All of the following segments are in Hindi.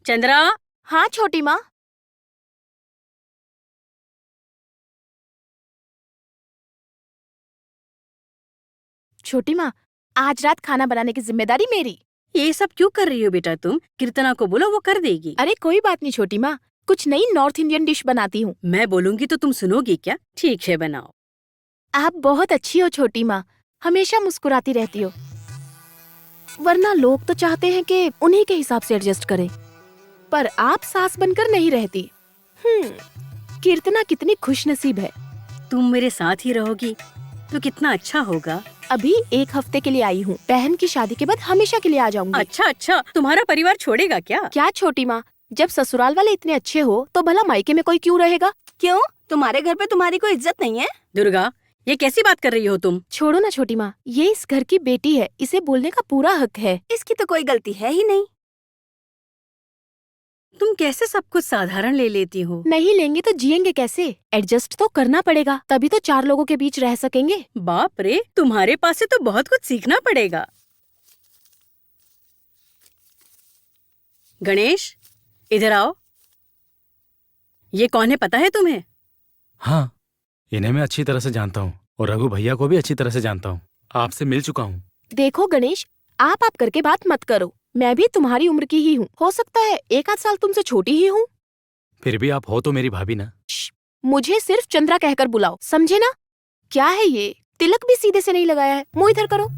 चंद्रा। हाँ छोटी माँ। छोटी माँ, आज रात खाना बनाने की जिम्मेदारी मेरी। ये सब क्यों कर रही हो बेटा तुम? कीर्तना को बोलो, वो कर देगी। अरे कोई बात नहीं छोटी माँ, कुछ नई नॉर्थ इंडियन डिश बनाती हूँ। मैं बोलूँगी तो तुम सुनोगी क्या? ठीक है, बनाओ। आप बहुत अच्छी हो छोटी माँ, हमेशा मुस्कुराती रहती हो। वरना लोग तो चाहते हैं कि उन्हीं के हिसाब से एडजस्ट करें, पर आप सास बनकर नहीं रहती। कीर्तना कितनी खुशनसीब है। तुम मेरे साथ ही रहोगी तो कितना अच्छा होगा। अभी 1 हफ्ते के लिए आई हूँ, बहन की शादी के बाद हमेशा के लिए आ जाऊंगी। अच्छा, तुम्हारा परिवार छोड़ेगा क्या? क्या छोटी माँ, जब ससुराल वाले इतने अच्छे हो तो भला मायके में कोई क्यों रहेगा? क्यों, तुम्हारे घर पे तुम्हारी कोई इज्जत नहीं है? दुर्गा, ये कैसी बात कर रही हो तुम? छोड़ो ना छोटी माँ, ये इस घर की बेटी है, इसे बोलने का पूरा हक है। इसकी तो कोई गलती है ही नहीं। तुम कैसे सब कुछ साधारण ले लेती हो? नहीं लेंगे तो जिएंगे कैसे? एडजस्ट तो करना पड़ेगा, तभी तो 4 लोगों के बीच रह सकेंगे। बाप रे, तुम्हारे पास से तो बहुत कुछ सीखना पड़ेगा। गणेश, इधर आओ। ये कौन है पता है तुम्हें? हाँ, इन्हें मैं अच्छी तरह से जानता हूँ और रघु भैया को भी अच्छी तरह से जानता हूँ। आपसे मिल चुका हूँ। देखो गणेश, आप करके बात मत करो। मैं भी तुम्हारी उम्र की ही हूँ, हो सकता है 1 आध साल तुमसे छोटी ही हूँ। फिर भी आप हो तो मेरी भाभी ना। मुझे सिर्फ चंद्रा कहकर बुलाओ, समझे ना? क्या है ये, तिलक भी सीधे से नहीं लगाया है। मुंह इधर करो।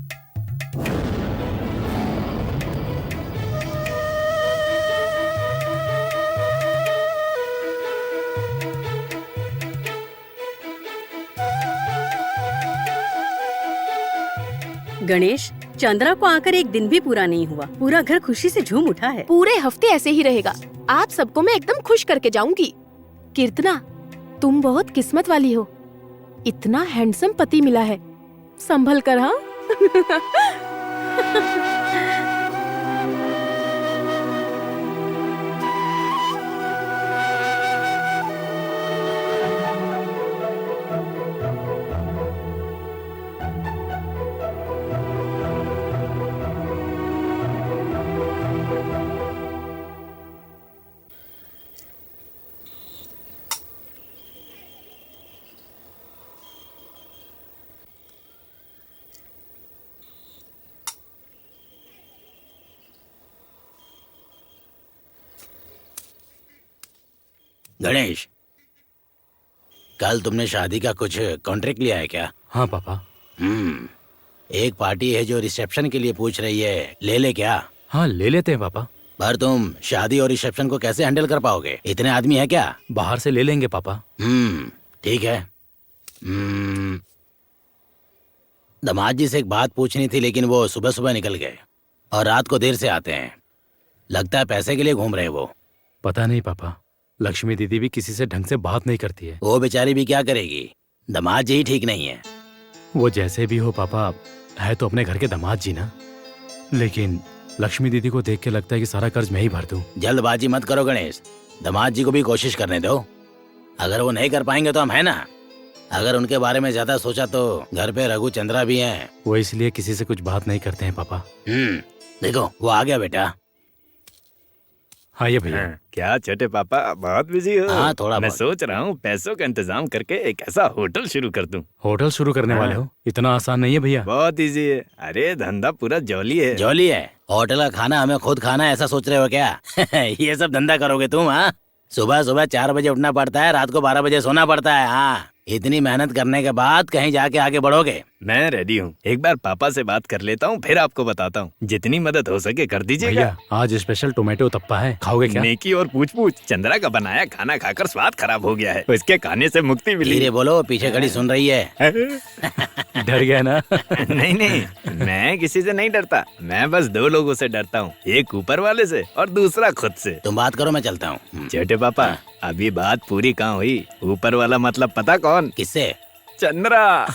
गणेश, चंद्रा को आकर 1 दिन भी पूरा नहीं हुआ, पूरा घर खुशी से झूम उठा है। पूरे हफ्ते ऐसे ही रहेगा। आप सबको मैं एकदम खुश करके जाऊंगी। कीर्तना, तुम बहुत किस्मत वाली हो, इतना हैंडसम पति मिला है। संभल कर, हाँ। गणेश, कल तुमने शादी का कुछ कॉन्ट्रैक्ट लिया है क्या? हाँ पापा। एक पार्टी है जो रिसेप्शन के लिए पूछ रही है, ले ले क्या? हाँ, ले लेते हैं पापा। पर तुम शादी और रिसेप्शन को कैसे हैंडल कर पाओगे? इतने आदमी है क्या? बाहर से ले लेंगे पापा। ठीक है। दामाद जी से एक बात पूछनी थी, लेकिन वो सुबह सुबह निकल गए और रात को देर से आते हैं। लगता है पैसे के लिए घूम रहे वो। पता नहीं पापा, लक्ष्मी दीदी भी किसी से ढंग से बात नहीं करती है। वो बेचारी भी क्या करेगी, दामाद जी ही ठीक नहीं है। वो जैसे भी हो पापा, है तो अपने घर के दामाद जी ना। लेकिन लक्ष्मी दीदी को देख के लगता है कि सारा कर्ज मैं ही भर दूं। जल्दबाजी मत करो गणेश, दामाद जी को भी कोशिश करने दो। अगर वो नहीं कर पाएंगे तो हम है ना। अगर उनके बारे में ज्यादा सोचा तो घर पे रघु चंद्रा भी हैं। वो इसलिए किसी से कुछ बात नहीं करते हैं पापा। देखो वो आ गया बेटा। हाँ ये भैया। क्या छोटे पापा, बहुत बिजी हो? हाँ, थोड़ा मैं बहुत। सोच रहा हूँ पैसों का इंतजाम करके एक ऐसा होटल शुरू कर दूं। होटल शुरू करने वाले हो? इतना आसान नहीं है भैया। बहुत इजी है। अरे धंधा पूरा जॉली है। जॉली है? होटल का खाना हमें खुद खाना है, ऐसा सोच रहे हो क्या? ये सब धंधा करोगे तुम? हाँ, सुबह सुबह 4 बजे उठना पड़ता है, रात को 12 बजे सोना पड़ता है। हाँ, इतनी मेहनत करने के बाद कहीं जाके आगे बढ़ोगे? मैं रेडी हूँ, एक बार पापा से बात कर लेता हूँ, फिर आपको बताता हूँ। जितनी मदद हो सके कर दीजिएगा। भैया आज स्पेशल टोमेटो तप्पा है, खाओगे क्या? नेकी और पूछ पूछ, चंद्रा का बनाया खाना खाकर स्वाद खराब हो गया है, उसके खाने से मुक्ति मिली। धीरे बोलो, पीछे खड़ी सुन रही है। डर गया ना? नहीं नहीं, मैं किसी से नहीं डरता। मैं बस 2 लोगों से डरता हूँ, एक ऊपर वाले से और दूसरा खुद से। तुम बात करो, मैं चलता हूँ। छोटे पापा, अभी बात पूरी कहाँ हुई? ऊपर वाला मतलब पता कौन? किससे? चंद्रा।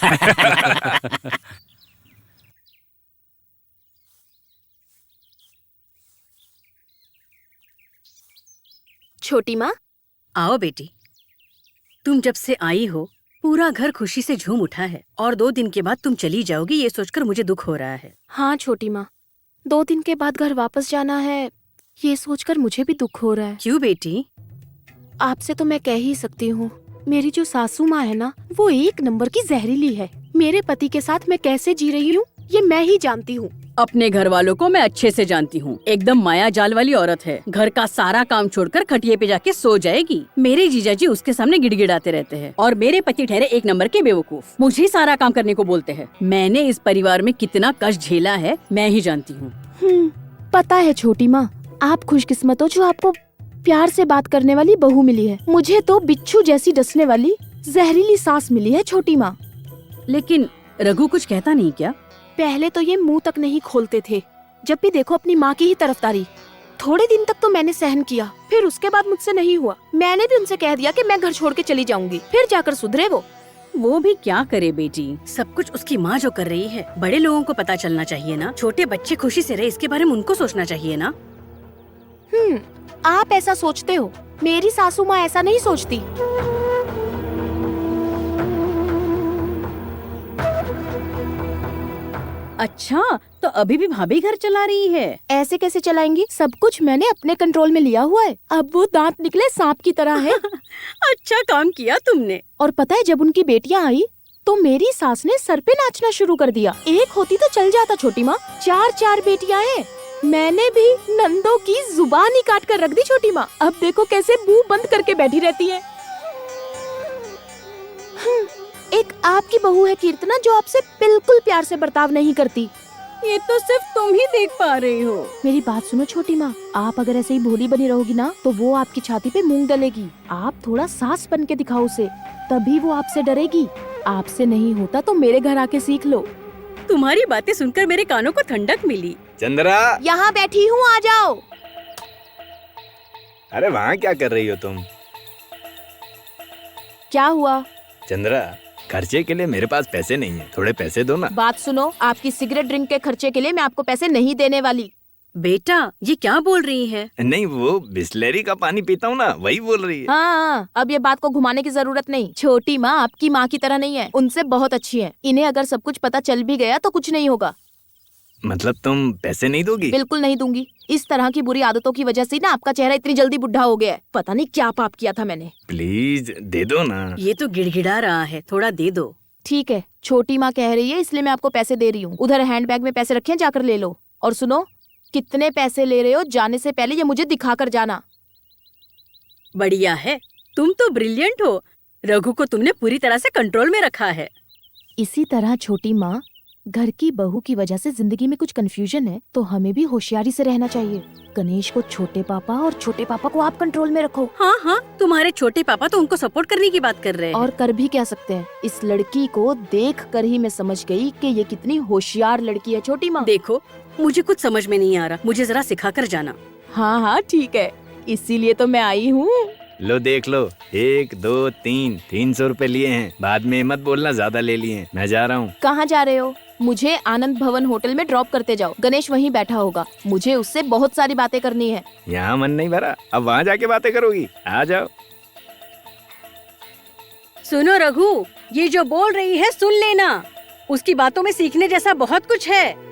छोटी माँ, आओ बेटी। तुम जब से आई हो पूरा घर खुशी से झूम उठा है, और 2 दिन के बाद तुम चली जाओगी, ये सोचकर मुझे दुख हो रहा है। हाँ छोटी माँ, 2 दिन के बाद घर वापस जाना है ये सोचकर मुझे भी दुख हो रहा है। क्यों बेटी? आपसे तो मैं कह ही सकती हूँ, मेरी जो सासू माँ है ना, वो एक नंबर की जहरीली है। मेरे पति के साथ मैं कैसे जी रही हूँ ये मैं ही जानती हूँ। अपने घर वालों को मैं अच्छे से जानती हूँ, एकदम माया जाल वाली औरत है। घर का सारा काम छोड़कर खटिए पे जाके सो जाएगी। मेरे जीजाजी उसके सामने गिड़गिड़ाते रहते हैं और मेरे पति ठहरे एक नंबर के बेवकूफ, मुझे ही सारा काम करने को बोलते हैं। मैंने इस परिवार में कितना कष्ट झेला है मैं ही जानती हूँ। पता है छोटी माँ, आप खुशकिस्मत हो जो आपको प्यार से बात करने वाली बहू मिली है। मुझे तो बिच्छू जैसी डसने वाली जहरीली सास मिली है छोटी माँ। लेकिन रघु कुछ कहता नहीं क्या? पहले तो ये मुंह तक नहीं खोलते थे, जब भी देखो अपनी माँ की ही तरफदारी। थोड़े दिन तक तो मैंने सहन किया, फिर उसके बाद मुझसे नहीं हुआ। मैंने भी उनसे कह दिया कि मैं घर छोड़ के चली जाऊंगी, फिर जाकर सुधरे वो भी क्या करे बेटी, सब कुछ उसकी माँ जो कर रही है। बड़े लोगों को पता चलना चाहिए ना, छोटे बच्चे खुशी से रहे इसके बारे में उनको सोचना चाहिए ना। आप ऐसा सोचते हो, मेरी सासू माँ ऐसा नहीं सोचती। अच्छा, तो अभी भी भाभी घर चला रही है? ऐसे कैसे चलाएंगी? सब कुछ मैंने अपने कंट्रोल में लिया हुआ है। अब वो दांत निकले सांप की तरह है। अच्छा काम किया तुमने। और पता है, जब उनकी बेटियां आई तो मेरी सास ने सर पे नाचना शुरू कर दिया। एक होती तो चल जाता छोटी माँ, 4 बेटियां हैं। मैंने भी नंदों की जुबान ही काट कर रख दी छोटी माँ। अब देखो कैसे मुंह बंद करके बैठी रहती है। एक आपकी बहू है कीर्तना, जो आपसे बिल्कुल प्यार से बर्ताव नहीं करती। ये तो सिर्फ तुम ही देख पा रही हो। मेरी बात सुनो छोटी माँ, आप अगर ऐसे ही भोली बनी रहोगी ना तो वो आपकी छाती पे मूंग डलेगी। आप थोड़ा सास बन के दिखाओ उसे, तभी वो आपसे डरेगी। आपसे नहीं होता तो मेरे घर आके सीख लो। तुम्हारी बातें सुनकर मेरे कानों को ठंडक मिली। चंद्रा, यहाँ बैठी हूँ, आ जाओ। अरे वहाँ क्या कर रही हो तुम? क्या हुआ? चंद्रा, खर्चे के लिए मेरे पास पैसे नहीं है, थोड़े पैसे दो ना। बात सुनो, आपकी सिगरेट ड्रिंक के खर्चे के लिए मैं आपको पैसे नहीं देने वाली। बेटा ये क्या बोल रही है? नहीं, वो बिस्लेरी का पानी पीता हूँ ना, वही बोल रही है। हाँ, अब ये बात को घुमाने की जरूरत नहीं। छोटी माँ आपकी माँ की तरह नहीं है, उनसे बहुत अच्छी है। इन्हें अगर सब कुछ पता चल भी गया तो कुछ नहीं होगा। मतलब तुम पैसे नहीं दोगी? बिल्कुल नहीं दूंगी। इस तरह की बुरी आदतों की वजह से ना आपका चेहरा इतनी जल्दी बुढ़ा हो गया है। पता नहीं क्या पाप किया था मैंने। प्लीज दे दो ना। ये तो गिड़गिड़ा रहा है, थोड़ा दे दो। ठीक है, छोटी माँ कह रही है इसलिए मैं आपको पैसे दे रही हूँ। उधर हैंडबैग में पैसे रखे हैं, जाकर ले लो। और सुनो, कितने पैसे ले रहे हो जाने से पहले ये मुझे दिखा कर जाना। बढ़िया है, तुम तो ब्रिलियंट हो। रघु को तुमने पूरी तरह से कंट्रोल में रखा है। इसी तरह छोटी माँ, घर की बहू की वजह से जिंदगी में कुछ कंफ्यूजन है तो हमें भी होशियारी से रहना चाहिए। गणेश को छोटे पापा और छोटे पापा को आप कंट्रोल में रखो। हाँ हाँ, तुम्हारे छोटे पापा तो उनको सपोर्ट करने की बात कर रहे हैं। और कर भी क्या सकते हैं। इस लड़की को देख कर ही मैं समझ गई कि ये कितनी होशियार लड़की है। छोटी माँ देखो, मुझे कुछ समझ में नहीं आ रहा, मुझे जरा सिखा कर जाना। हाँ हाँ ठीक है, इसीलिए तो मैं आई हूँ। लो देख लो, 1 2 3 300 रुपए लिए हैं। बाद में मत बोलना ज्यादा ले लिए हैं। मैं जा रहा हूँ। कहाँ जा रहे हो? मुझे आनंद भवन होटल में ड्रॉप करते जाओ। गणेश वहीं बैठा होगा, मुझे उससे बहुत सारी बातें करनी है। यहाँ मन नहीं भरा, अब वहाँ जाके बातें करोगी? आ जाओ। सुनो रघु, ये जो बोल रही है सुन लेना, उसकी बातों में सीखने जैसा बहुत कुछ है।